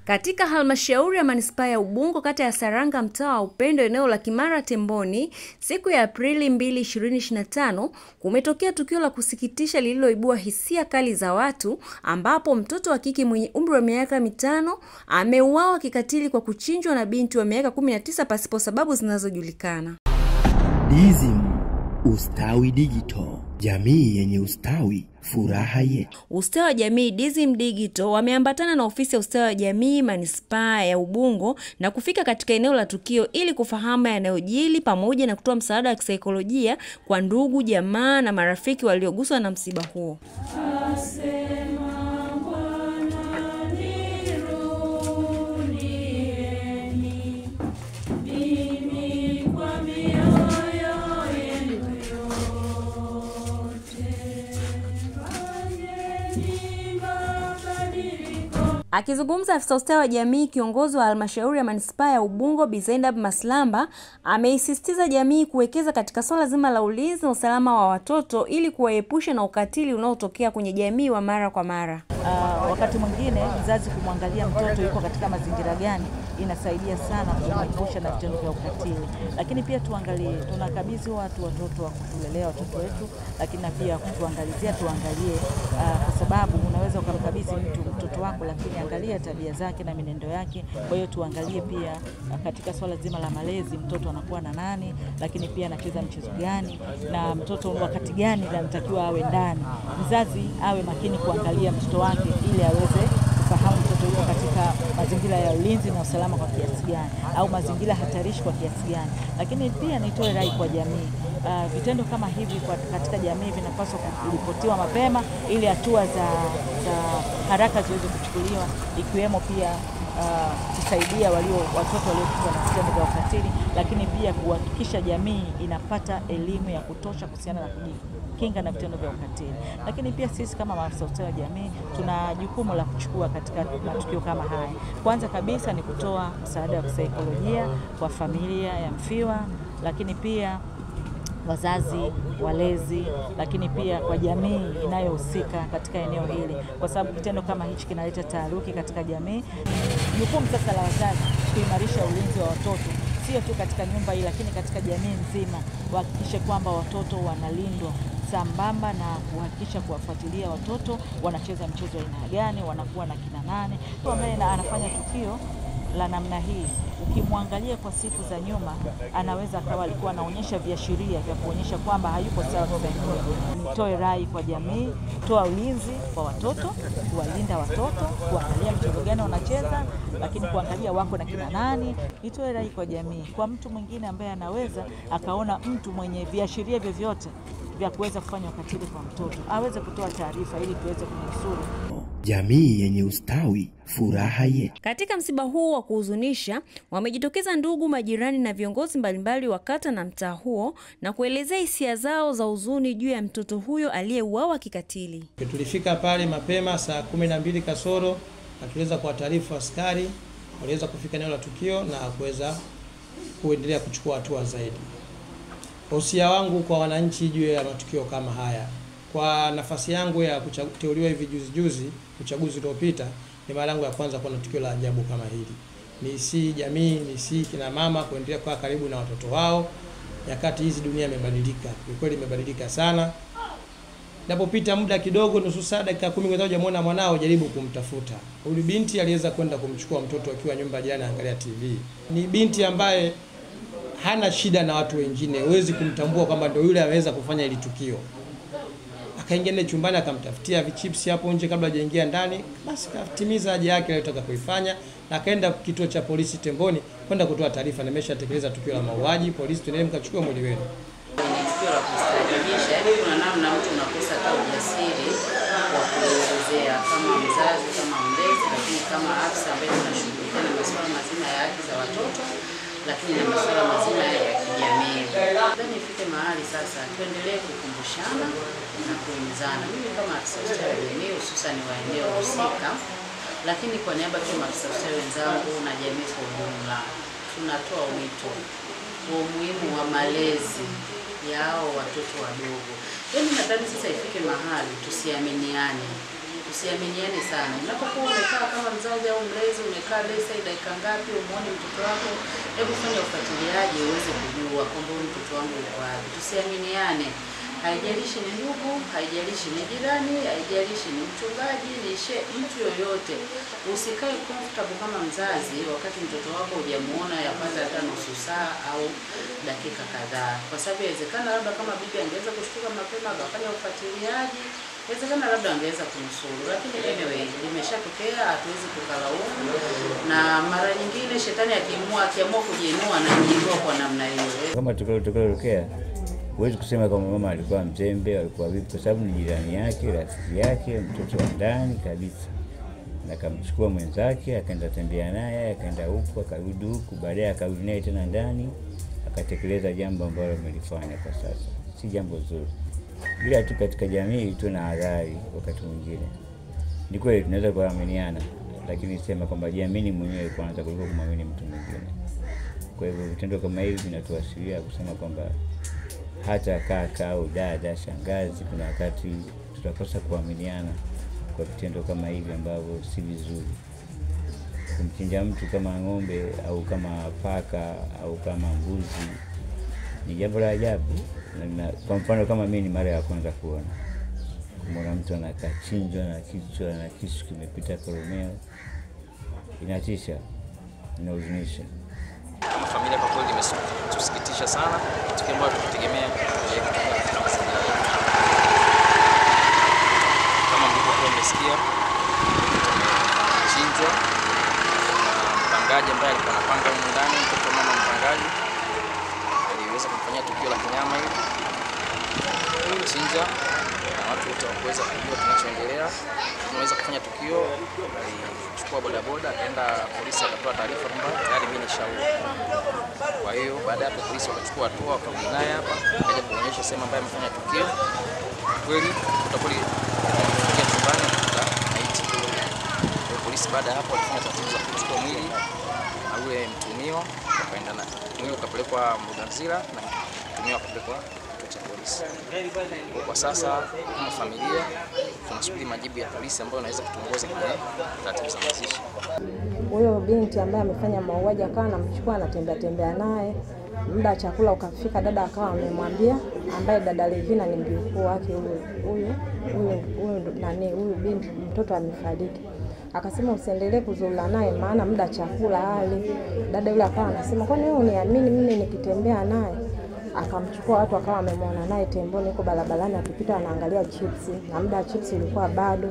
Katika halmashauri ya manispaa ya Ubungo kata ya Saranga mtaa wa Upendo eneo la Kimara Temboni, siku ya Aprili 2, 2025 kumetokea tukio la kusikitisha lililoibua hisia kali za watu, ambapo mtoto wa kike mwenye umri wa miaka 5 ameuawa kikatili kwa kuchinjwa na binti wa miaka 19 pasipo sababu zinazojulikana. DSM Ustawi Digital, jamii yenye ustawi, furaha yetu. Ustawi wa jamii DSM Digital wameambatana na ofisi ya ustawi wa jamii manispaa ya Ubungo na kufika katika eneo la tukio ili kufahamu yanayojili pamoja na kutoa msaada wa kisaikolojia kwa ndugu, jamaa na marafiki walioguswa na msiba huo. Akizungumza afisa ustawi wa jamii kiongozi wa halmashauri ya manispaa ya Ubungo Bi Zainab Maslamba ameisisitiza jamii kuwekeza katika swala zima la ulinzi na usalama wa watoto ili kuwaepusha na ukatili unaotokea kwenye jamii wa mara kwa mara. Wakati mwingine mzazi kumwangalia mtoto yuko katika mazingira gani inasaidia sana kuepusha na vitendo vya ukatili. Lakini pia tuangalie, tunakabidhi watoto wa kutulelea watoto wetu, lakini pia kutuangalizia tuangalie kwa sababu unaweza ukamkabidhi mtoto wako lakini angalia tabia zake na mienendo yake. Kwa hiyo tuangalie pia katika swala zima la malezi, mtoto anakuwa na nani, lakini pia anacheza mchezo gani na mtoto wakati gani anatakiwa awe ndani. Mzazi awe makini kuangalia mtoto wake ili aweze kufahamu mtoto yuko katika mazingira ya ulinzi na usalama kwa kiasi gani au mazingira hatarishi kwa kiasi gani. Lakini pia nitoe rai kwa jamii, vitendo kama hivi katika jamii vinapaswa kuripotiwa mapema ili hatua za haraka ziweze kuchukuliwa, ikiwemo pia kusaidia watoto waliokutwa na vitendo vya ukatili, lakini pia kuhakikisha jamii inapata elimu ya kutosha kuhusiana na kujikinga na vitendo vya ukatili. Lakini pia sisi kama maafisa ustawi wa jamii tuna jukumu la kuchukua katika matukio kama haya. Kwanza kabisa ni kutoa msaada wa kisaikolojia kwa familia ya mfiwa, lakini pia wazazi, walezi, lakini pia kwa jamii inayohusika katika eneo hili, kwa sababu kitendo kama hichi kinaleta taharuki katika jamii. Jukumu sasa la wazazi kuimarisha ulinzi wa watoto, sio tu katika nyumba hii lakini katika jamii nzima, wahakikishe kwamba watoto wanalindwa sambamba na kuhakikisha kuwafuatilia watoto wanacheza mchezo aina gani, wanakuwa na kina nane. Mtu ambaye anafanya tukio la namna hii, ukimwangalia kwa siku za nyuma, anaweza akawa alikuwa anaonyesha viashiria vya kuonyesha kwamba hayuko sawa kisaikolojia. Nitoe rai kwa jamii, toa ulinzi kwa watoto, kuwalinda watoto, kuangalia mchezo gani wanacheza, lakini kuangalia wako na kina nani. Nitoe rai kwa jamii, kwa mtu mwingine ambaye anaweza akaona mtu mwenye viashiria vyovyote vya kuweza kufanya ukatili kwa mtoto, aweze kutoa taarifa ili tuweze kumnusuru. Jamii yenye ustawi, furaha yetu. Katika msiba huu wa kuhuzunisha, wamejitokeza ndugu, majirani na viongozi mbalimbali wa kata na mtaa huo na kuelezea hisia zao za huzuni juu ya mtoto huyo aliyeuawa kikatili. Tulifika pale mapema saa 12 kasoro na tuliweza kuwataarifu askari, waliweza kufika eneo la tukio na kuweza kuendelea kuchukua hatua zaidi. Usia wangu kwa wananchi juu ya matukio kama haya, kwa nafasi yangu ya kuteuliwa hivi juzi uchaguzi uliopita, ni mara yangu ya kwanza kuona tukio la ajabu kama hili. Ni si jamii, ni si kina mama kuendelea kwa karibu na watoto wao. Nyakati hizi dunia imebadilika, kwa kweli imebadilika sana. Napopita muda kidogo, nusu saa, dakika 10 unaweza kumuona mwanao, jaribu kumtafuta. Huyu binti aliweza kwenda kumchukua mtoto akiwa nyumba jirani anaangalia TV. Ni binti ambaye hana shida na watu wengine, huwezi kumtambua kwamba ndio yule anaweza kufanya hili tukio. Akaingia chumbani akamtafutia vichips hapo nje kabla hajaingia ndani, basi katimiza haja yake aliyotaka kuifanya na akaenda kituo cha polisi Temboni kwenda kutoa taarifa, nimeshatekeleza tukio la mauaji, polisi tuendelee mkachukua mwili wenu. Ni tukio la kustaajabisha, yaani kuna namna mtu unakosa hata ujasiri wa kuelezea kama mzazi, kama mlezi, lakini kama afisa ambaye tunashughulikia na masuala mazima ya haki za watoto, lakini na masuala mazima ya kijamii. Nadhani ifike mahali sasa tuendelee kukumbushana na kuhimizana. Mimi kama afisa ustawi wa jamii hususan wa eneo husika, lakini kwa niaba ya maafisa ustawi wenzangu na jamii kwa ujumla, tunatoa wito wa umuhimu wa malezi yao watoto wadogo. Yaani nadhani sasa ifike mahali tusiaminiane. tusiaminiane sana. Unapokuwa umekaa kama mzazi au mlezi, umekaa lesa dakika ngapi umuone mtoto wako, hebu fanya ufuatiliaji uweze kujua kwamba mtoto wangu yuko wapi. Tusiaminiane. Haijalishi ni ndugu, haijalishi ni jirani, haijalishi ni mchungaji, ni mtu yoyote. Usikae comfortable kama mzazi wakati mtoto wako hujamuona ya kwanza hata nusu saa au dakika kadhaa. Kwa sababu inawezekana labda kama bibi angeweza kushtuka mapema akafanya ufuatiliaji, inawezekana labda angeweza kunusuru. Lakini anyway, limeshatokea, hatuwezi kukalaumu. Na mara nyingine shetani akiamua kujiinua na kujiinua kwa namna hiyo. Kama tukatokea huwezi kusema kama mama alikuwa mzembe, alikuwa vipi, kwa sababu ni jirani yake, rafiki yake, mtoto wa ndani kabisa. Na akamchukua mwenzake, akaenda tembea naye, akaenda huko, akarudi huko, baadaye akarudi naye tena ndani, akatekeleza jambo ambalo amelifanya kwa sasa. Si jambo zuri. Bila tu katika jamii tuna hadhari wakati mwingine. Ni kweli tunaweza kuaminiana, lakini sema kwamba jiamini mwenyewe kwanza kuliko kumwamini mtu mwingine. Kwa hivyo vitendo kama hivi vinatuashiria kusema kwamba hata kaka au dada, shangazi, kuna wakati tutakosa kuaminiana kwa vitendo kama hivi ambavyo si vizuri. Kumchinja mtu kama ng'ombe au kama paka au kama mbuzi ni jambo la ajabu. Kwa mfano kama mimi ni mara ya kwanza kumwona mtu anakachinjwa na kichwa na kisu kimepita koromeo, inatisha, inahuzunisha. Kama familia kwa kweli imetusikitisha sana, tukiamua tutegemea kama mlivyokuwa mmesikia, chinjwa mpangaji ambaye alikuwa anapanga huko ndani, mtoto mama mpangaji aliweza kumfanyia tukio la kinyama hili, chinja na watu wote waweza kujua kinachoendelea. Tunaweza kufanya tukio, alichukua bodaboda akaenda polisi, akatoa taarifa kwamba tayari mimi nishaua. Kwa hiyo baada ya polisi wakachukua hatua, wakarudi naye hapa akaja kuonyesha sehemu ambayo amefanya tukio. Kweli kutakuwa kufikia chumbani na maiti. Kwa polisi baada ya hapo walifanya taratibu za kuchukua mwili na ule mtumio, wakaenda na mwili ukapelekwa Mloganzila na mtumio akapelekwa kituo cha polisi. Kwa sasa kama familia tunasubiri majibu ya polisi ambayo yanaweza kutuongoza kwenye taratibu za mazishi. Huyo binti ambaye amefanya mauaji akawa anamchukua anatembea naye, muda chakula ukafika, dada akawa amemwambia, ambaye dada Levina ni mjukuu wake, huyu binti mtoto amefariki. Akasema usiendelee kuzula naye maana muda chakula ale. Dada yule akawa anasema kwani wewe uniamini mimi nikitembea naye? Akamchukua watu akawa amemwona naye temboni huko barabarani akipita anaangalia chips, na muda chips ulikuwa bado,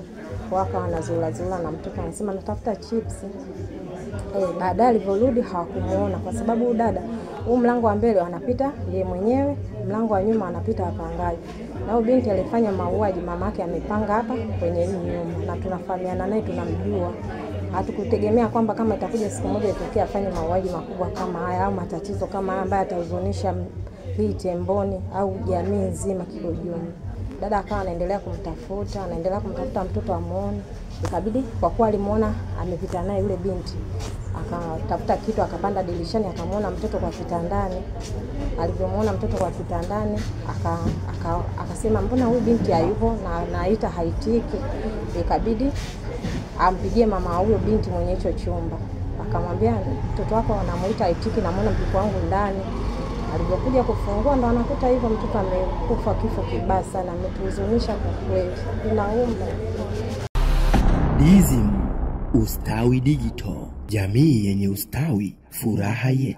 waka wanazula na mtoto anasema natafuta chips. Baadaye alivyorudi hawakumuona kwa sababu dada huu mlango wa mbele anapita yeye mwenyewe, mlango wa nyuma anapita wapangaji. Na huyo binti alifanya mauaji, mamake amepanga hapa kwenye hii nyumba na tunafahamiana naye, tunamjua. Hatukutegemea kwamba kama itakuja siku moja itokea afanye mauaji makubwa kama haya au matatizo kama haya ambayo atahuzunisha hii Temboni au jamii nzima kwa ujumla. Dada akawa anaendelea kumtafuta mtoto amuone. Ikabidi kwa kuwa alimuona amepita naye yule binti, akatafuta kitu akapanda dirishani akamuona mtoto kwa kitandani. Alipomuona mtoto kwa kitandani akasema mbona huyu binti hayupo na naita haitiki. Ikabidi ampigie mama huyo binti mwenye hicho chumba. Akamwambia mtoto wako anamuita haitiki na muone mtoto wangu ndani. Alipokuja kufungua ndo anakuta hivyo mtoto amekufa kifo kibaya sana, ametuhuzunisha kwa kweli. Tunaomba DSM Ustawi Digital, jamii yenye ustawi, furaha yetu.